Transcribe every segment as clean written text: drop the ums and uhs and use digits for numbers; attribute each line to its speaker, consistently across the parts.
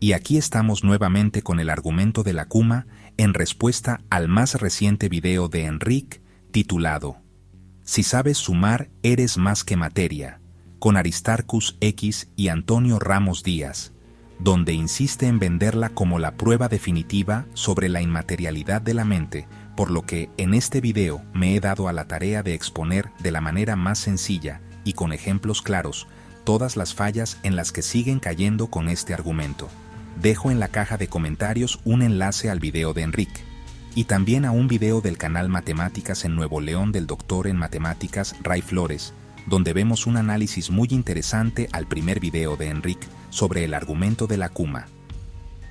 Speaker 1: Y aquí estamos nuevamente con el argumento de la Kuma en respuesta al más reciente video de Enric titulado Si sabes sumar, eres más que materia, con Aristarchus X y Antonio Ramos Díaz, donde insiste en venderla como la prueba definitiva sobre la inmaterialidad de la mente, por lo que en este video me he dado a la tarea de exponer de la manera más sencilla y con ejemplos claros todas las fallas en las que siguen cayendo con este argumento. Dejo en la caja de comentarios un enlace al video de Enric y también a un video del canal Matemáticas en Nuevo León del doctor en matemáticas Ray Flores, donde vemos un análisis muy interesante al primer video de Enric sobre el argumento de la Kuma.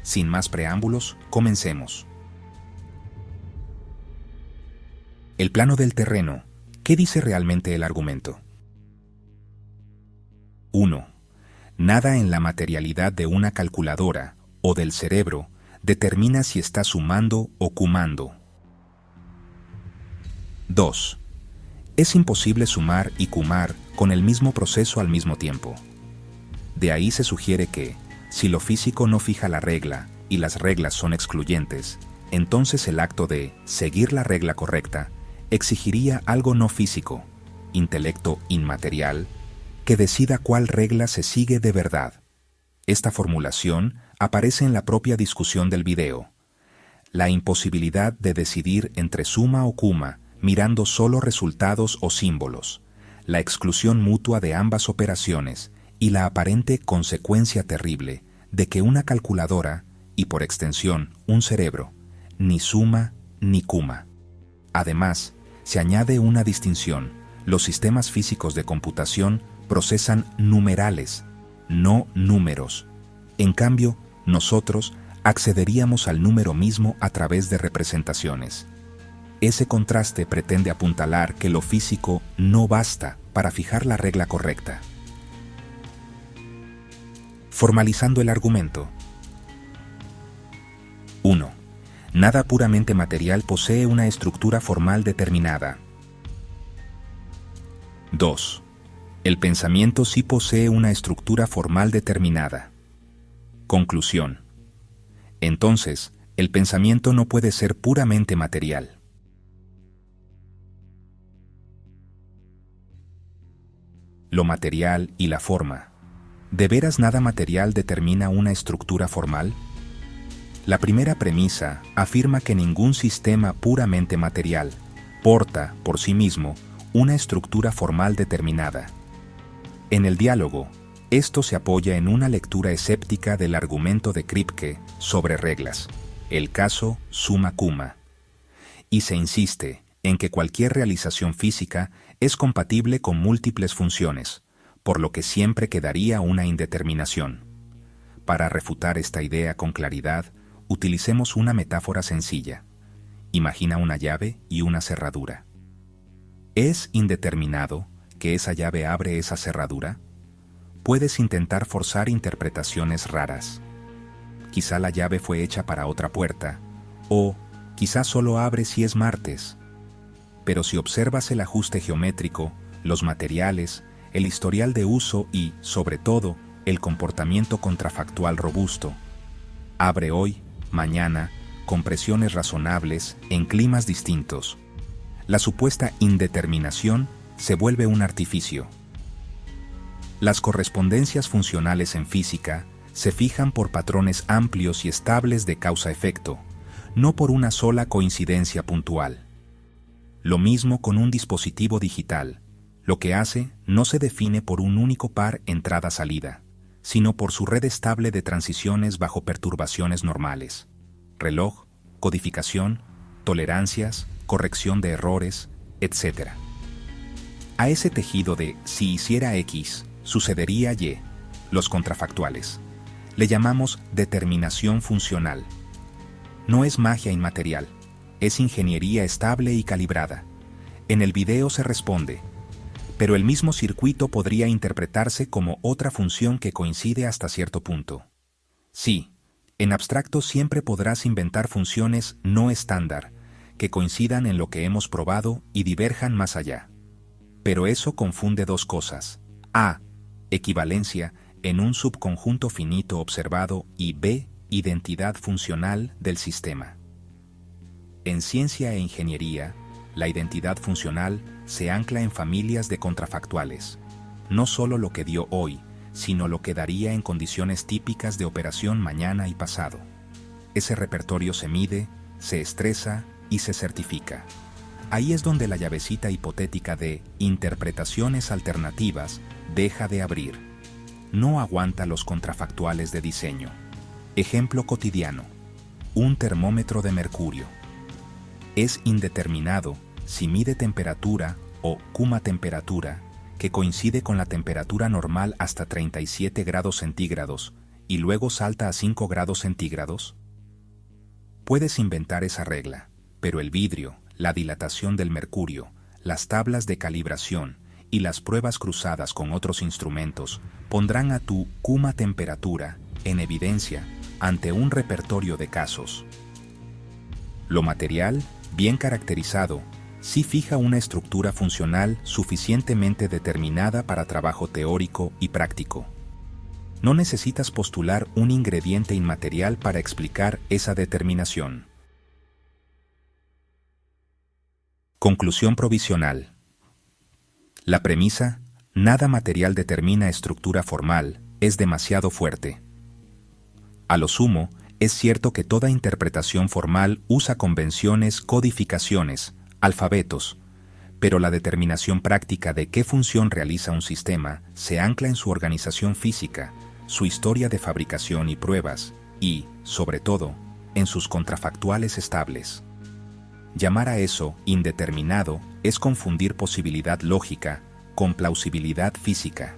Speaker 1: Sin más preámbulos, comencemos. El plano del terreno. ¿Qué dice realmente el argumento? 1. Nada en la materialidad de una calculadora o del cerebro determina si está sumando o cumando. 2. Es imposible sumar y cumar con el mismo proceso al mismo tiempo. De ahí se sugiere que, si lo físico no fija la regla y las reglas son excluyentes, entonces el acto de seguir la regla correcta exigiría algo no físico, intelecto inmaterial, que decida cuál regla se sigue de verdad. Esta formulación aparece en la propia discusión del video. La imposibilidad de decidir entre suma o cuma mirando solo resultados o símbolos, la exclusión mutua de ambas operaciones y la aparente consecuencia terrible de que una calculadora, y por extensión un cerebro, ni suma ni cuma. Además, se añade una distinción. Los sistemas físicos de computación procesan numerales, no números. En cambio, nosotros accederíamos al número mismo a través de representaciones. Ese contraste pretende apuntalar que lo físico no basta para fijar la regla correcta. Formalizando el argumento. 1. Nada puramente material posee una estructura formal determinada. 2. El pensamiento sí posee una estructura formal determinada. Conclusión. Entonces, el pensamiento no puede ser puramente material. Lo material y la forma. ¿De veras nada material determina una estructura formal? La primera premisa afirma que ningún sistema puramente material porta, por sí mismo, una estructura formal determinada. En el diálogo, esto se apoya en una lectura escéptica del argumento de Kripke sobre reglas, el caso summa cumma, y se insiste en que cualquier realización física es compatible con múltiples funciones, por lo que siempre quedaría una indeterminación. Para refutar esta idea con claridad, utilicemos una metáfora sencilla. Imagina una llave y una cerradura. ¿Es indeterminado que esa llave abre esa cerradura? Puedes intentar forzar interpretaciones raras. Quizá la llave fue hecha para otra puerta, o quizá solo abre si es martes. Pero si observas el ajuste geométrico, los materiales, el historial de uso y, sobre todo, el comportamiento contrafactual robusto, abre hoy, mañana, con presiones razonables, en climas distintos. La supuesta indeterminación se vuelve un artificio. Las correspondencias funcionales en física se fijan por patrones amplios y estables de causa-efecto, no por una sola coincidencia puntual. Lo mismo con un dispositivo digital. Lo que hace no se define por un único par entrada-salida, sino por su red estable de transiciones bajo perturbaciones normales. Reloj, codificación, tolerancias, corrección de errores, etc. A ese tejido de si hiciera X, sucedería Y, los contrafactuales, le llamamos determinación funcional. No es magia inmaterial, es ingeniería estable y calibrada. En el video se responde, pero el mismo circuito podría interpretarse como otra función que coincide hasta cierto punto. Sí, en abstracto siempre podrás inventar funciones no estándar, que coincidan en lo que hemos probado y diverjan más allá. Pero eso confunde dos cosas. A. Equivalencia en un subconjunto finito observado y b. Identidad funcional del sistema. En ciencia e ingeniería, la identidad funcional se ancla en familias de contrafactuales, no solo lo que dio hoy, sino lo que daría en condiciones típicas de operación mañana y pasado. Ese repertorio se mide, se estresa y se certifica. Ahí es donde la llavecita hipotética de interpretaciones alternativas deja de abrir. No aguanta los contrafactuales de diseño. Ejemplo cotidiano: un termómetro de mercurio. Es indeterminado si mide temperatura o temperatura, que coincide con la temperatura normal hasta 37 grados centígrados y luego salta a 5 grados centígrados. Puedes inventar esa regla, pero el vidrio, la dilatación del mercurio, las tablas de calibración y las pruebas cruzadas con otros instrumentos pondrán a tu temperatura en evidencia ante un repertorio de casos. Lo material, bien caracterizado, sí fija una estructura funcional suficientemente determinada para trabajo teórico y práctico. No necesitas postular un ingrediente inmaterial para explicar esa determinación. Conclusión provisional. La premisa, nada material determina estructura formal, es demasiado fuerte. A lo sumo, es cierto que toda interpretación formal usa convenciones, codificaciones, alfabetos, pero la determinación práctica de qué función realiza un sistema se ancla en su organización física, su historia de fabricación y pruebas, y, sobre todo, en sus contrafactuales estables. Llamar a eso indeterminado es confundir posibilidad lógica con plausibilidad física.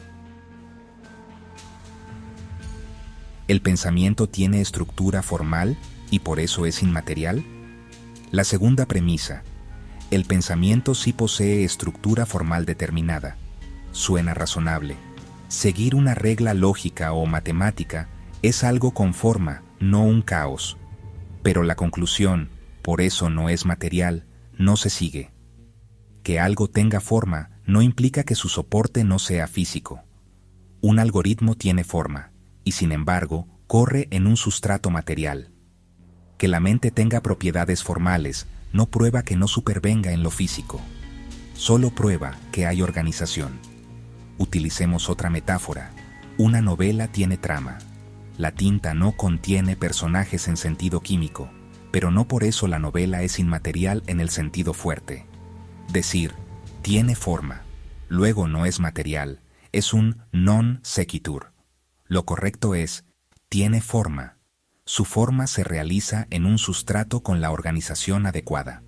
Speaker 1: ¿El pensamiento tiene estructura formal y por eso es inmaterial? La segunda premisa: el pensamiento sí posee estructura formal determinada. Suena razonable. Seguir una regla lógica o matemática es algo con forma, no un caos. Pero la conclusión, por eso no es material, no se sigue. Que algo tenga forma no implica que su soporte no sea físico. Un algoritmo tiene forma, y sin embargo, corre en un sustrato material. Que la mente tenga propiedades formales no prueba que no supervenga en lo físico. Solo prueba que hay organización. Utilicemos otra metáfora. Una novela tiene trama. La tinta no contiene personajes en sentido químico, pero no por eso la novela es inmaterial en el sentido fuerte. Decir, tiene forma, luego no es material, es un non sequitur. Lo correcto es, tiene forma. Su forma se realiza en un sustrato con la organización adecuada.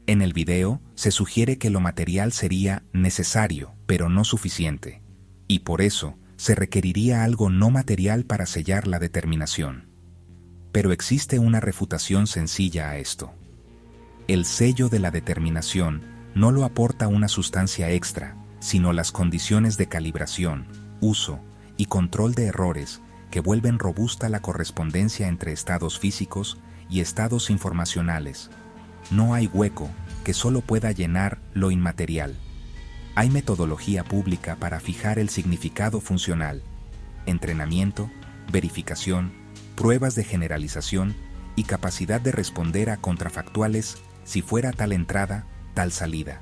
Speaker 1: En el video se sugiere que lo material sería necesario, pero no suficiente, y por eso se requeriría algo no material para sellar la determinación. Pero existe una refutación sencilla a esto. El sello de la determinación no lo aporta una sustancia extra, sino las condiciones de calibración, uso y control de errores que vuelven robusta la correspondencia entre estados físicos y estados informacionales. No hay hueco que solo pueda llenar lo inmaterial. Hay metodología pública para fijar el significado funcional, entrenamiento, verificación, pruebas de generalización y capacidad de responder a contrafactuales si fuera tal entrada, tal salida.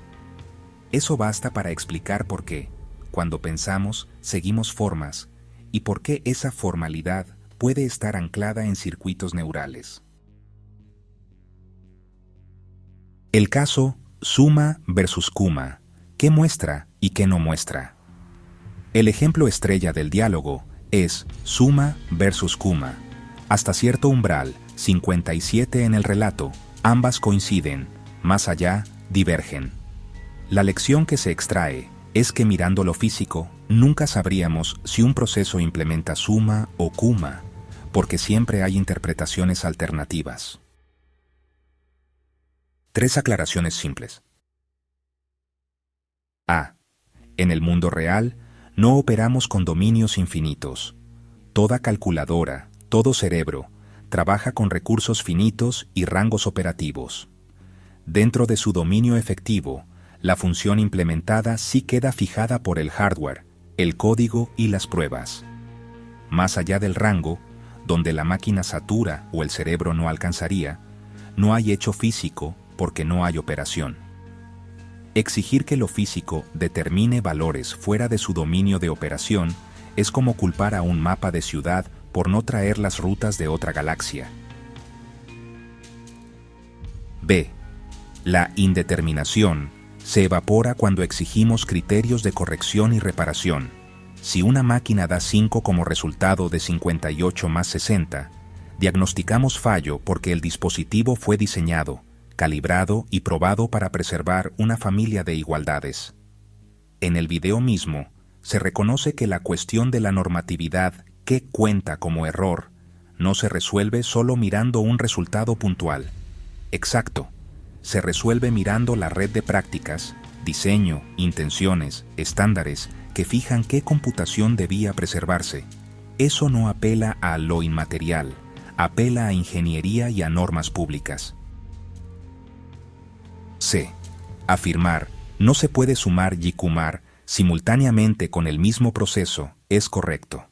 Speaker 1: Eso basta para explicar por qué, cuando pensamos, seguimos formas, y por qué esa formalidad puede estar anclada en circuitos neurales. El caso suma versus cuma, ¿qué muestra y qué no muestra? El ejemplo estrella del diálogo es suma versus cuma. Hasta cierto umbral, 57 en el relato, ambas coinciden, más allá, divergen. La lección que se extrae es que mirando lo físico, nunca sabríamos si un proceso implementa suma o cuma, porque siempre hay interpretaciones alternativas. 3 aclaraciones simples. A. En el mundo real, no operamos con dominios infinitos. Toda calculadora, todo cerebro, trabaja con recursos finitos y rangos operativos. Dentro de su dominio efectivo, la función implementada sí queda fijada por el hardware, el código y las pruebas. más allá del rango, donde la máquina satura o el cerebro no alcanzaría, no hay hecho físico porque no hay operación. Exigir que lo físico determine valores fuera de su dominio de operación es como culpar a un mapa de ciudad por no traer las rutas de otra galaxia. B. La indeterminación se evapora cuando exigimos criterios de corrección y reparación. Si una máquina da 5 como resultado de 58 más 60, diagnosticamos fallo porque el dispositivo fue diseñado, calibrado y probado para preservar una familia de igualdades. En el video mismo, se reconoce que la cuestión de la normatividad que cuenta como error no se resuelve solo mirando un resultado puntual. Exacto, se resuelve mirando la red de prácticas, diseño, intenciones, estándares que fijan qué computación debía preservarse. Eso no apela a lo inmaterial, apela a ingeniería y a normas públicas. C. Afirmar no se puede sumar y cumar simultáneamente con el mismo proceso es correcto.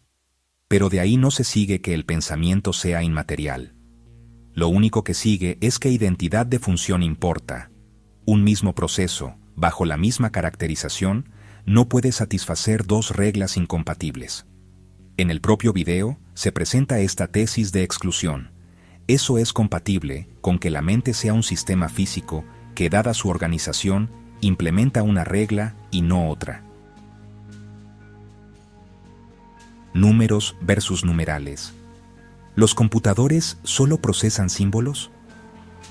Speaker 1: Pero de ahí no se sigue que el pensamiento sea inmaterial. Lo único que sigue es que identidad de función importa. Un mismo proceso, bajo la misma caracterización, no puede satisfacer dos reglas incompatibles. En el propio video se presenta esta tesis de exclusión. Eso es compatible con que la mente sea un sistema físico que, dada su organización, implementa una regla y no otra. Números versus numerales. ¿Los computadores solo procesan símbolos?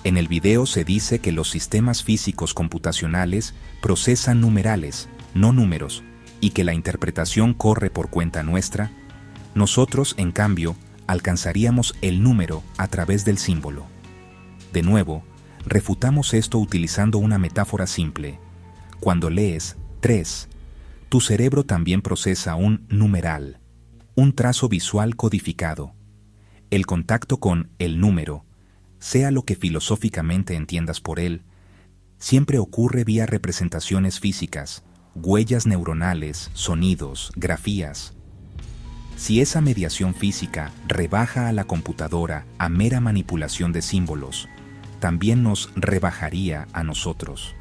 Speaker 1: En el video se dice que los sistemas físicos computacionales procesan numerales, no números, y que la interpretación corre por cuenta nuestra. Nosotros, en cambio, alcanzaríamos el número a través del símbolo. De nuevo, refutamos esto utilizando una metáfora simple. Cuando lees 3, tu cerebro también procesa un numeral, un trazo visual codificado. El contacto con el número, sea lo que filosóficamente entiendas por él, siempre ocurre vía representaciones físicas, huellas neuronales, sonidos, grafías. Si esa mediación física rebaja a la computadora a mera manipulación de símbolos, también nos rebajaría a nosotros.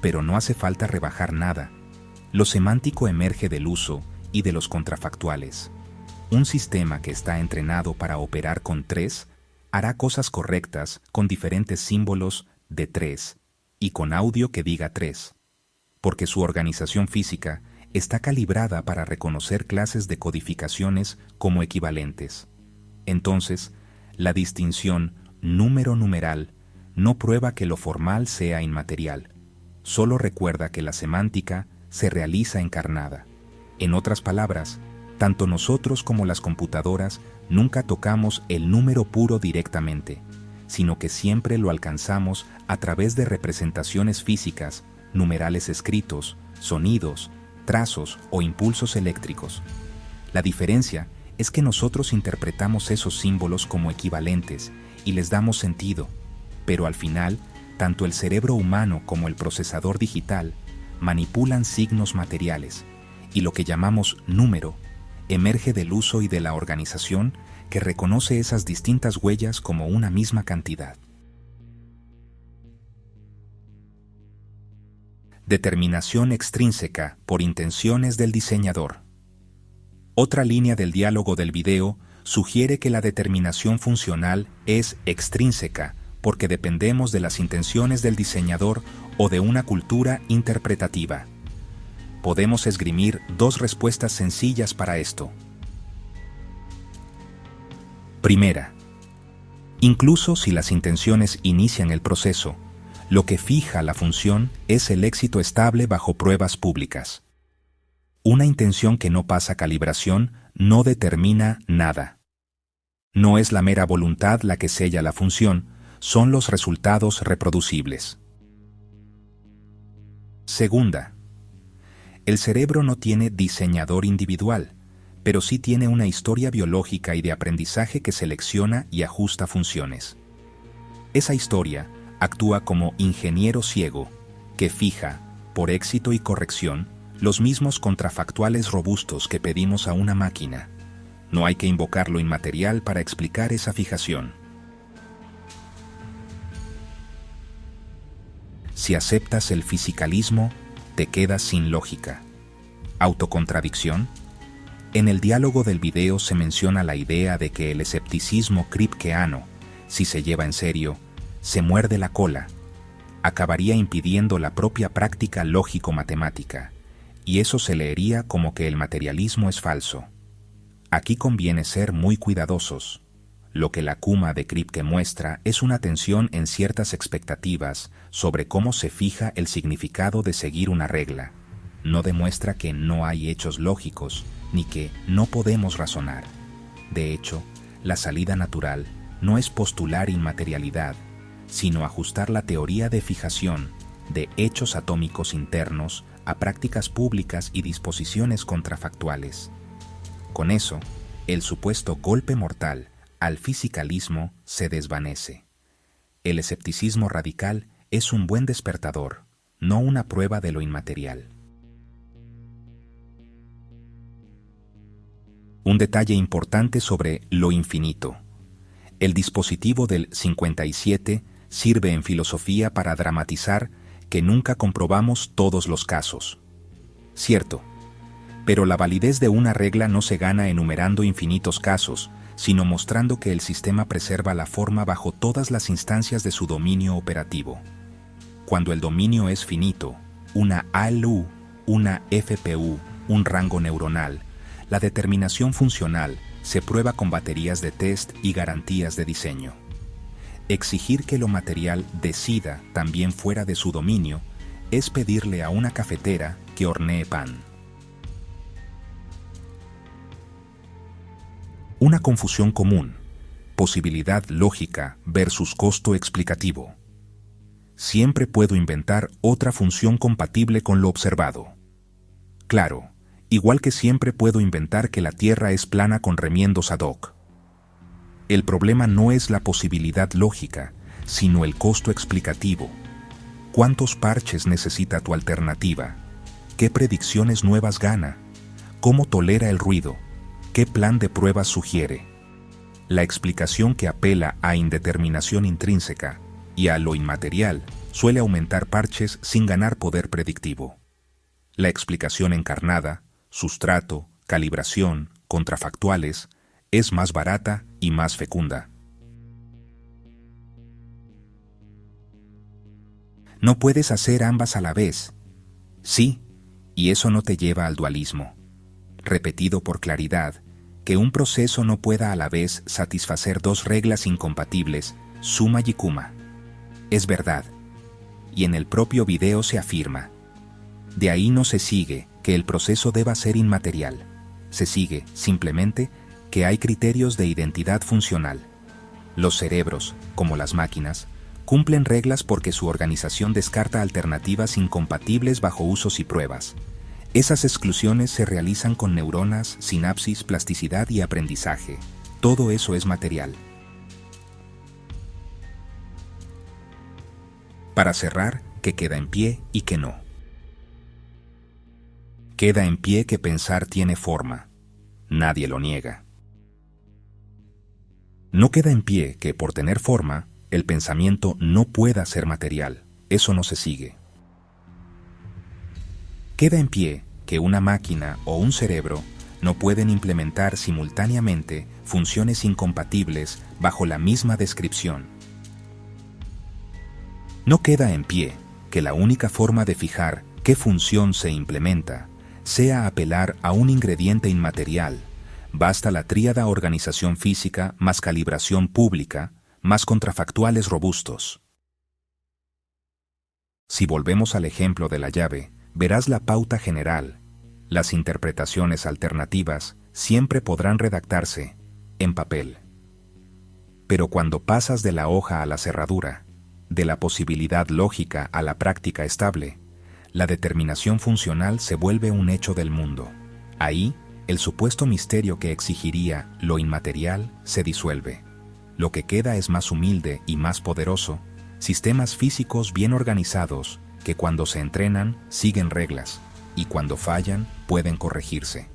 Speaker 1: Pero no hace falta rebajar nada. Lo semántico emerge del uso y de los contrafactuales. Un sistema que está entrenado para operar con 3 hará cosas correctas con diferentes símbolos de 3 y con audio que diga 3, porque su organización física está calibrada para reconocer clases de codificaciones como equivalentes. Entonces, la distinción número-numeral no prueba que lo formal sea inmaterial, solo recuerda que la semántica se realiza encarnada. En otras palabras, tanto nosotros como las computadoras nunca tocamos el número puro directamente, sino que siempre lo alcanzamos a través de representaciones físicas, numerales escritos, sonidos, trazos o impulsos eléctricos. La diferencia es que nosotros interpretamos esos símbolos como equivalentes y les damos sentido, pero al final, tanto el cerebro humano como el procesador digital manipulan signos materiales, y lo que llamamos número emerge del uso y de la organización que reconoce esas distintas huellas como una misma cantidad. Determinación extrínseca por intenciones del diseñador. Otra línea del diálogo del video sugiere que la determinación funcional es extrínseca porque dependemos de las intenciones del diseñador o de una cultura interpretativa. Podemos esgrimir dos respuestas sencillas para esto. Primera, incluso si las intenciones inician el proceso, lo que fija la función es el éxito estable bajo pruebas públicas. Una intención que no pasa calibración no determina nada. No es la mera voluntad la que sella la función, son los resultados reproducibles. Segunda, el cerebro no tiene diseñador individual, pero sí tiene una historia biológica y de aprendizaje que selecciona y ajusta funciones. Esa historia actúa como ingeniero ciego, que fija, por éxito y corrección, los mismos contrafactuales robustos que pedimos a una máquina. No hay que invocar lo inmaterial para explicar esa fijación. Si aceptas el fisicalismo, te quedas sin lógica. ¿Autocontradicción? En el diálogo del video se menciona la idea de que el escepticismo kripkeano, si se lleva en serio, se muerde la cola, acabaría impidiendo la propia práctica lógico-matemática, y eso se leería como que el materialismo es falso. Aquí conviene ser muy cuidadosos. Lo que la Kuma de Kripke muestra es una tensión en ciertas expectativas sobre cómo se fija el significado de seguir una regla. No demuestra que no hay hechos lógicos, ni que no podemos razonar. De hecho, la salida natural no es postular inmaterialidad, sino ajustar la teoría de fijación de hechos atómicos internos a prácticas públicas y disposiciones contrafactuales. Con eso, el supuesto golpe mortal al fisicalismo se desvanece. El escepticismo radical es un buen despertador, no una prueba de lo inmaterial. Un detalle importante sobre lo infinito. El dispositivo del 57 sirve en filosofía para dramatizar que nunca comprobamos todos los casos. Cierto, pero la validez de una regla no se gana enumerando infinitos casos, sino mostrando que el sistema preserva la forma bajo todas las instancias de su dominio operativo. Cuando el dominio es finito, una ALU, una FPU, un rango neuronal, la determinación funcional se prueba con baterías de test y garantías de diseño. Exigir que lo material decida también fuera de su dominio es pedirle a una cafetera que hornee pan. Una confusión común: posibilidad lógica versus costo explicativo. Siempre puedo inventar otra función compatible con lo observado. Claro, igual que siempre puedo inventar que la Tierra es plana con remiendos ad hoc. El problema no es la posibilidad lógica, sino el costo explicativo. ¿Cuántos parches necesita tu alternativa? ¿Qué predicciones nuevas gana? ¿Cómo tolera el ruido? ¿Qué plan de pruebas sugiere? La explicación que apela a indeterminación intrínseca y a lo inmaterial suele aumentar parches sin ganar poder predictivo. La explicación encarnada, sustrato, calibración, contrafactuales, es más barata y más fecunda. No puedes hacer ambas a la vez. Sí, y eso no te lleva al dualismo. Repetido por claridad, que un proceso no pueda a la vez satisfacer dos reglas incompatibles, suma y kuma. Es verdad, y en el propio video se afirma. De ahí no se sigue que el proceso deba ser inmaterial. Se sigue, simplemente, que hay criterios de identidad funcional. Los cerebros, como las máquinas, cumplen reglas porque su organización descarta alternativas incompatibles bajo usos y pruebas. Esas exclusiones se realizan con neuronas, sinapsis, plasticidad y aprendizaje. Todo eso es material. Para cerrar, ¿qué queda en pie y qué no? Queda en pie que pensar tiene forma. Nadie lo niega. No queda en pie que, por tener forma, el pensamiento no pueda ser material. Eso no se sigue. Queda en pie que una máquina o un cerebro no pueden implementar simultáneamente funciones incompatibles bajo la misma descripción. No queda en pie que la única forma de fijar qué función se implementa sea apelar a un ingrediente inmaterial. Basta la tríada organización física más calibración pública más contrafactuales robustos. Si volvemos al ejemplo de la llave, verás la pauta general. Las interpretaciones alternativas siempre podrán redactarse en papel. Pero cuando pasas de la hoja a la cerradura, de la posibilidad lógica a la práctica estable, la determinación funcional se vuelve un hecho del mundo. Ahí, el supuesto misterio que exigiría lo inmaterial se disuelve. Lo que queda es más humilde y más poderoso, sistemas físicos bien organizados que cuando se entrenan siguen reglas y cuando fallan pueden corregirse.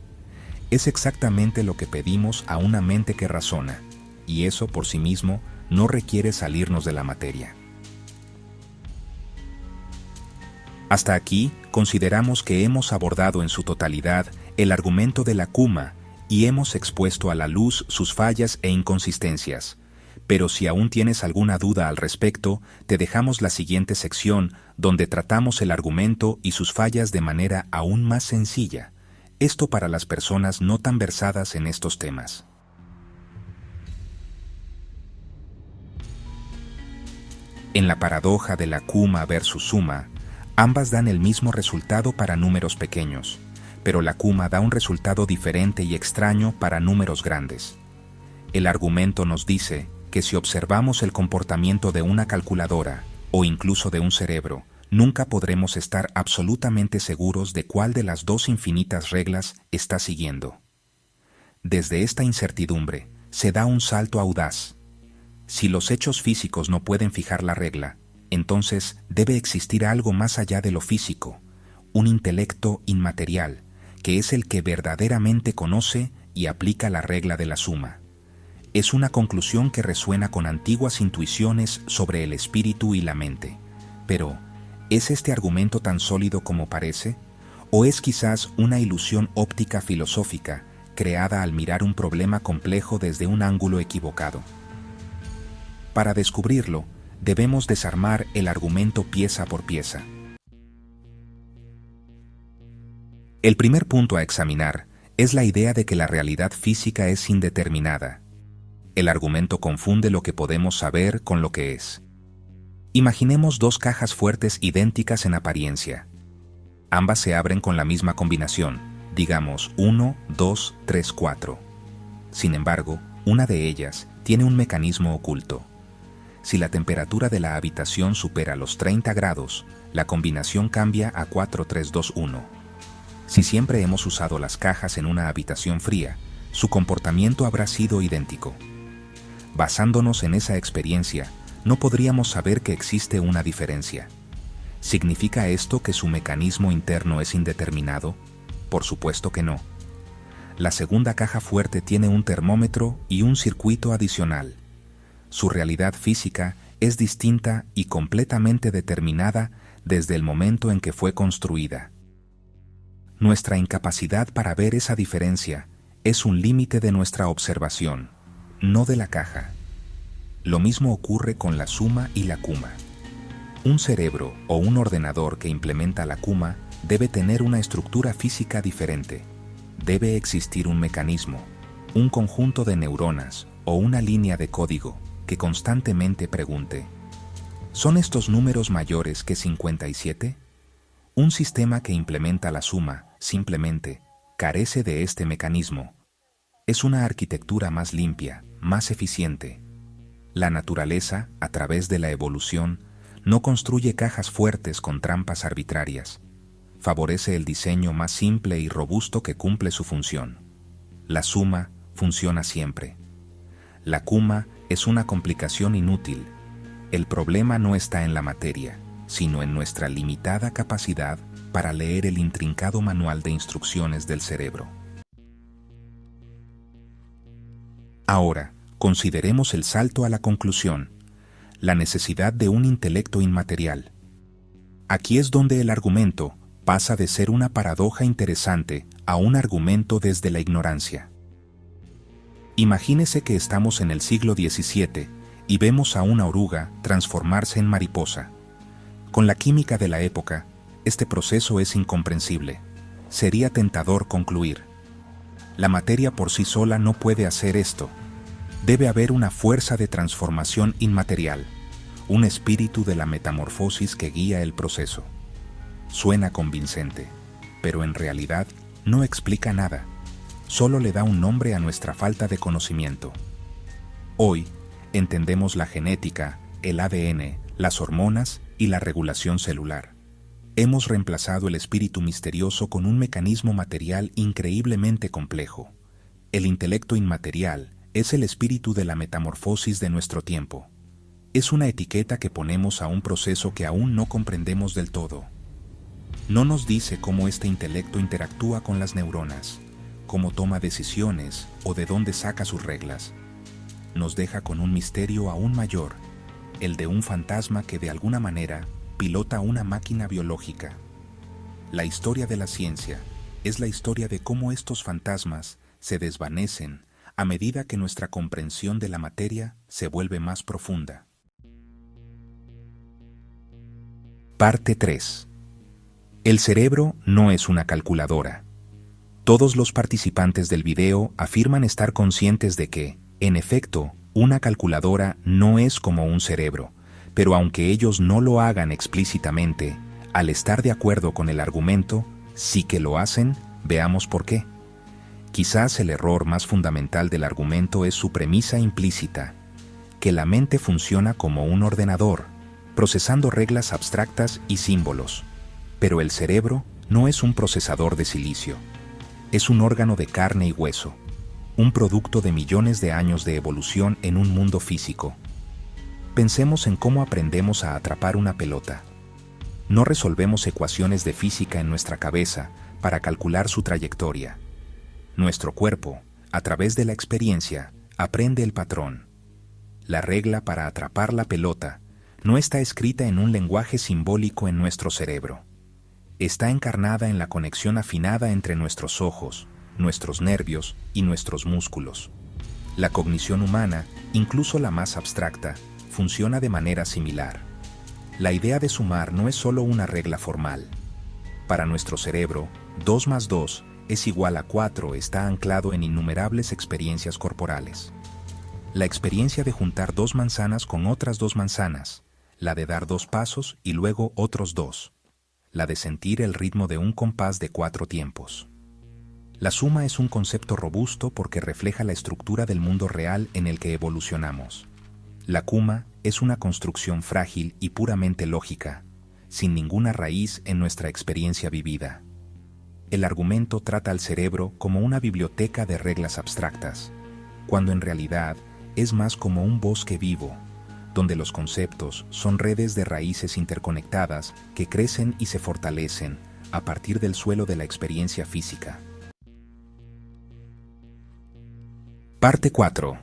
Speaker 1: es exactamente lo que pedimos a una mente que razona, y eso por sí mismo no requiere salirnos de la materia. Hasta aquí, consideramos que hemos abordado en su totalidad el argumento de la Kuma y hemos expuesto a la luz sus fallas e inconsistencias. Pero si aún tienes alguna duda al respecto, te dejamos la siguiente sección donde tratamos el argumento y sus fallas de manera aún más sencilla. Esto para las personas no tan versadas en estos temas. En la paradoja de la Kuma versus Suma, ambas dan el mismo resultado para números pequeños, pero la Kuma da un resultado diferente y extraño para números grandes. El argumento nos dice que si observamos el comportamiento de una calculadora o incluso de un cerebro, nunca podremos estar absolutamente seguros de cuál de las dos infinitas reglas está siguiendo. Desde esta incertidumbre se da un salto audaz. Si los hechos físicos no pueden fijar la regla, entonces debe existir algo más allá de lo físico, un intelecto inmaterial, que es el que verdaderamente conoce y aplica la regla de la suma. Es una conclusión que resuena con antiguas intuiciones sobre el espíritu y la mente. Pero, ¿es este argumento tan sólido como parece? ¿O es quizás una ilusión óptica filosófica creada al mirar un problema complejo desde un ángulo equivocado? Para descubrirlo, debemos desarmar el argumento pieza por pieza. El primer punto a examinar es la idea de que la realidad física es indeterminada. El argumento confunde lo que podemos saber con lo que es. Imaginemos dos cajas fuertes idénticas en apariencia. Ambas se abren con la misma combinación, digamos 1, 2, 3, 4. Sin embargo, una de ellas tiene un mecanismo oculto. Si la temperatura de la habitación supera los 30 grados, la combinación cambia a 4, 3, 2, 1. Si siempre hemos usado las cajas en una habitación fría, su comportamiento habrá sido idéntico. Basándonos en esa experiencia, no podríamos saber que existe una diferencia. ¿Significa esto que su mecanismo interno es indeterminado? Por supuesto que no. La segunda caja fuerte tiene un termómetro y un circuito adicional. Su realidad física es distinta y completamente determinada desde el momento en que fue construida. Nuestra incapacidad para ver esa diferencia es un límite de nuestra observación, no de la caja. Lo mismo ocurre con la suma y la Kuma. Un cerebro o un ordenador que implementa la Kuma debe tener una estructura física diferente. Debe existir un mecanismo, un conjunto de neuronas o una línea de código que constantemente pregunte: ¿son estos números mayores que 57? Un sistema que implementa la suma simplemente carece de este mecanismo. Es una arquitectura más limpia, más eficiente. La naturaleza, a través de la evolución, no construye cajas fuertes con trampas arbitrarias. Favorece el diseño más simple y robusto que cumple su función. La suma funciona siempre. La Kuma es una complicación inútil. El problema no está en la materia, sino en nuestra limitada capacidad para leer el intrincado manual de instrucciones del cerebro. Ahora, consideremos el salto a la conclusión, la necesidad de un intelecto inmaterial. Aquí es donde el argumento pasa de ser una paradoja interesante a un argumento desde la ignorancia. Imagínese que estamos en el siglo XVII y vemos a una oruga transformarse en mariposa. Con la química de la época, este proceso es incomprensible. Sería tentador concluir: la materia por sí sola no puede hacer esto. Debe haber una fuerza de transformación inmaterial, un espíritu de la metamorfosis que guía el proceso. Suena convincente, pero en realidad no explica nada. Solo le da un nombre a nuestra falta de conocimiento. Hoy entendemos la genética, el ADN, las hormonas y la regulación celular. Hemos reemplazado el espíritu misterioso con un mecanismo material increíblemente complejo. El intelecto inmaterial es el espíritu de la metamorfosis de nuestro tiempo. Es una etiqueta que ponemos a un proceso que aún no comprendemos del todo. No nos dice cómo este intelecto interactúa con las neuronas, cómo toma decisiones o de dónde saca sus reglas. Nos deja con un misterio aún mayor, el de un fantasma que de alguna manera pilota una máquina biológica. La historia de la ciencia es la historia de cómo estos fantasmas se desvanecen a medida que nuestra comprensión de la materia se vuelve más profunda. Parte 3. El cerebro no es una calculadora. Todos los participantes del video afirman estar conscientes de que, en efecto, una calculadora no es como un cerebro, pero aunque ellos no lo hagan explícitamente, al estar de acuerdo con el argumento, sí que lo hacen. Veamos por qué. Quizás el error más fundamental del argumento es su premisa implícita, que la mente funciona como un ordenador, procesando reglas abstractas y símbolos. Pero el cerebro no es un procesador de silicio. Es un órgano de carne y hueso, un producto de millones de años de evolución en un mundo físico. Pensemos en cómo aprendemos a atrapar una pelota. No resolvemos ecuaciones de física en nuestra cabeza para calcular su trayectoria. Nuestro cuerpo, a través de la experiencia, aprende el patrón. La regla para atrapar la pelota no está escrita en un lenguaje simbólico en nuestro cerebro. Está encarnada en la conexión afinada entre nuestros ojos, nuestros nervios y nuestros músculos. La cognición humana, incluso la más abstracta, funciona de manera similar. La idea de sumar no es solo una regla formal. Para nuestro cerebro, 2 más 2 es igual a 4 está anclado en innumerables experiencias corporales. La experiencia de juntar 2 manzanas con otras 2 manzanas, la de dar 2 pasos y luego otros 2, la de sentir el ritmo de un compás de 4 tiempos. La suma es un concepto robusto porque refleja la estructura del mundo real en el que evolucionamos. La cuma es una construcción frágil y puramente lógica, sin ninguna raíz en nuestra experiencia vivida. El argumento trata al cerebro como una biblioteca de reglas abstractas, cuando en realidad es más como un bosque vivo, donde los conceptos son redes de raíces interconectadas que crecen y se fortalecen a partir del suelo de la experiencia física. Parte 4.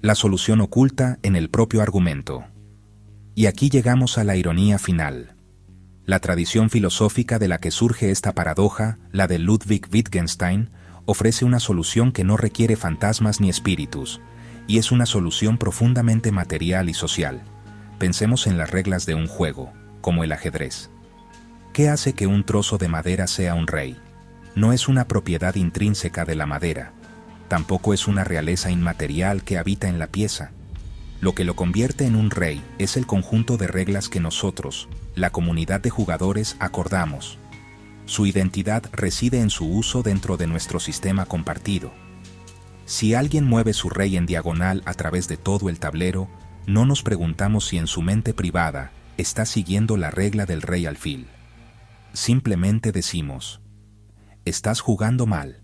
Speaker 1: La solución oculta en el propio argumento. Y aquí llegamos a la ironía final. La tradición filosófica de la que surge esta paradoja, la de Ludwig Wittgenstein, ofrece una solución que no requiere fantasmas ni espíritus, y es una solución profundamente material y social. Pensemos en las reglas de un juego, como el ajedrez. ¿Qué hace que un trozo de madera sea un rey? No es una propiedad intrínseca de la madera, tampoco es una realeza inmaterial que habita en la pieza. Lo que lo convierte en un rey es el conjunto de reglas que nosotros, la comunidad de jugadores, acordamos. Su identidad reside en su uso dentro de nuestro sistema compartido. Si alguien mueve su rey en diagonal a través de todo el tablero, no nos preguntamos si en su mente privada está siguiendo la regla del rey alfil. Simplemente decimos: estás jugando mal.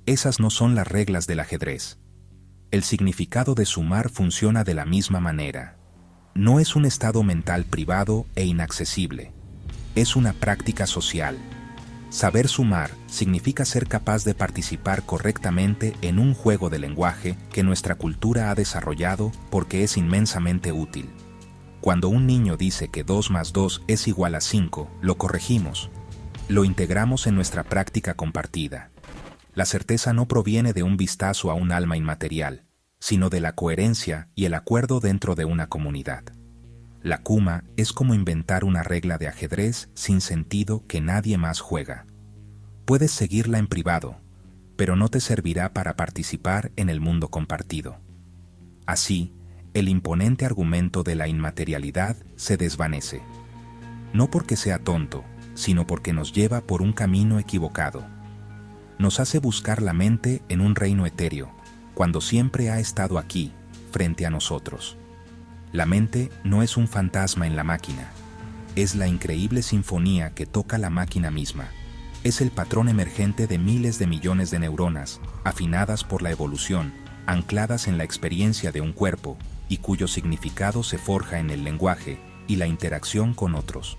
Speaker 1: Esas no son las reglas del ajedrez. El significado de sumar funciona de la misma manera. No es un estado mental privado e inaccesible. Es una práctica social. Saber sumar significa ser capaz de participar correctamente en un juego de lenguaje que nuestra cultura ha desarrollado porque es inmensamente útil. Cuando un niño dice que 2 más 2 es igual a 5, lo corregimos. Lo integramos en nuestra práctica compartida. La certeza no proviene de un vistazo a un alma inmaterial, sino de la coherencia y el acuerdo dentro de una comunidad. La cuma es como inventar una regla de ajedrez sin sentido que nadie más juega. Puedes seguirla en privado, pero no te servirá para participar en el mundo compartido. Así, el imponente argumento de la inmaterialidad se desvanece. No porque sea tonto, sino porque nos lleva por un camino equivocado. Nos hace buscar la mente en un reino etéreo, cuando siempre ha estado aquí, frente a nosotros. La mente no es un fantasma en la máquina, es la increíble sinfonía que toca la máquina misma. Es el patrón emergente de miles de millones de neuronas, afinadas por la evolución, ancladas en la experiencia de un cuerpo, y cuyo significado se forja en el lenguaje y la interacción con otros.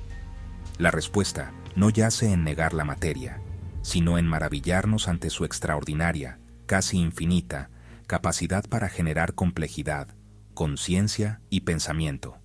Speaker 1: La respuesta no yace en negar la materia, sino en maravillarnos ante su extraordinaria, casi infinita, capacidad para generar complejidad, conciencia y pensamiento.